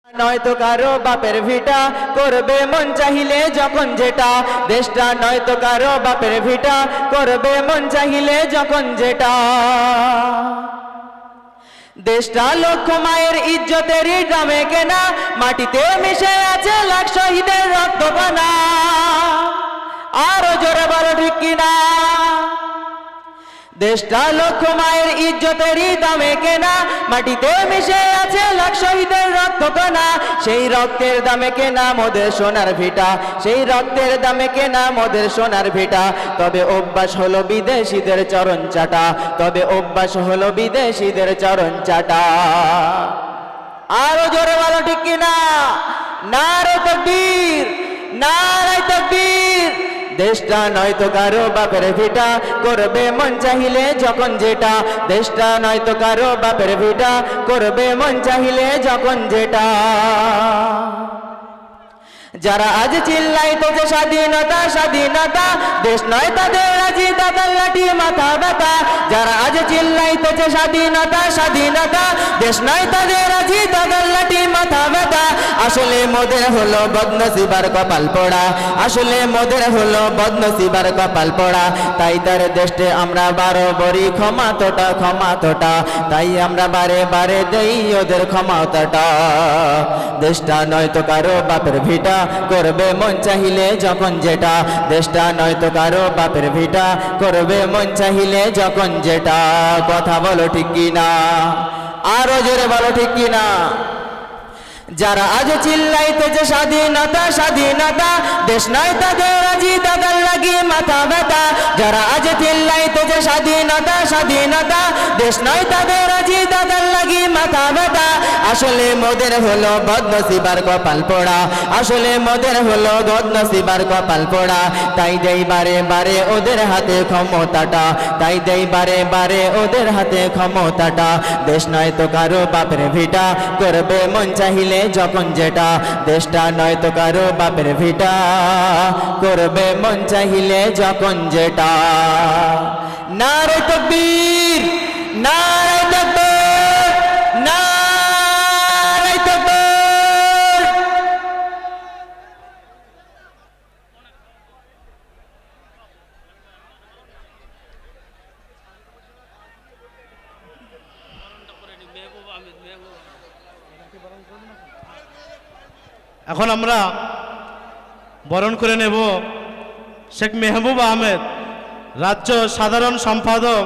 নয়তো কারো বাপের ভিটা করবে মন চাহিলে যখন যেটা, দেশটা নয়তো কারো বাপের ভিটা করবে মন চাহিলে যখন যেটা। দেশটা লক্ষ মায়ের ইজ্জতেরই দামে কেনা, মাটিতে মিশে আছে লাখ শহীদের রক্তকণা। আরো জোরে বলো ঠিক কিনা। দেশটা লক্ষ মায়ের ইজ্জতেরই দামে কেনা, মাটিতে মিশে আছে লাখ শহীদের রক্তকণা। সেই রক্তের দামে কেনা মোদের সোনার ভিটা, সেই রক্তের দামে কেনা মোদের সোনার ভিটা। তবে অভ্যাস হলো বিদেশিদের চরণ চাটা, তবে অভ্যাস হলো বিদেশিদের চরণ চাটা। আরো জোরে বলো ঠিক কিনা। নারে তাকবীর, নারে তাকবীর। দেশটা নয়তো কারো বাপের ভিটা করবে মন চাহিলে যখন যেটা, দেশটা নয়তো কারো বাপের ভিটা করবে মন চাহিলে যখন যেটা। যারা আজ চিল্লাইতেছে স্বাধীনতা স্বাধীনতা, দেশ নয় তাদের রাজি তাদের লাঠি মাথা ব্যথা। যারা আজ চিল্লাইতেছে স্বাধীনতা স্বাধীনতা, দেশ নয় তাদের রাজি তাদের লাঠি মাথা ব্যথা। আসলে মোদের হলো বদনসিবার কপাল পোড়া, আসলে মোদের হলো বদনসিবার কপাল পোড়া। তাই তার দেশে আমরা বারবারই ক্ষমা তোটা, তাই আমরা বারে বারে দেই ওদের ক্ষমতাটা। দেশটা নয়তো কারো বাপের ভিটা করবে মন চাহিলে যখন যেটা, দেশটা নয়তো কারো বাপের ভিটা করবে মন চাহিলে যখন যেটা। কথা বলো ঠিক কিনা, আরো জোরে বলো ঠিক কিনা। যারা আজ চিল্লাইতেছে স্বাধীনতা স্বাধীনতা, দেশ নয় তাদের রাজি তাদের লাগি মাথা ব্যথা। যারা আজ চিল্লাইতেছে স্বাধীনতা স্বাধীনতা, দেশ নয় তাদের রাজি তাদের লাগি মাথা ব্যথা। আসলে মোদের হলো বদনসিবার কপাল পোড়া, আসলে মোদের হলো বদনসিবার কপাল পোড়া। তাই দেই বারে বারে ওদের হাতে ক্ষমতাটা, তাই দেই বারে বারে ওদের হাতে ক্ষমতাটা। দেশ নয়তো কারো বাপের ভিটা করবে মন চাহিলে যখন যেটা, দেশটা নয়তো কারো বাপের ভিটা করবে মন চাহিলে যখন যেটা। নারে তাকবীর, নারে তাকবীর, নারে তাকবীর। এখন আমরা বরণ করে নেব শেখ মেহবুব আহমেদ, রাজ্য সাধারণ সম্পাদক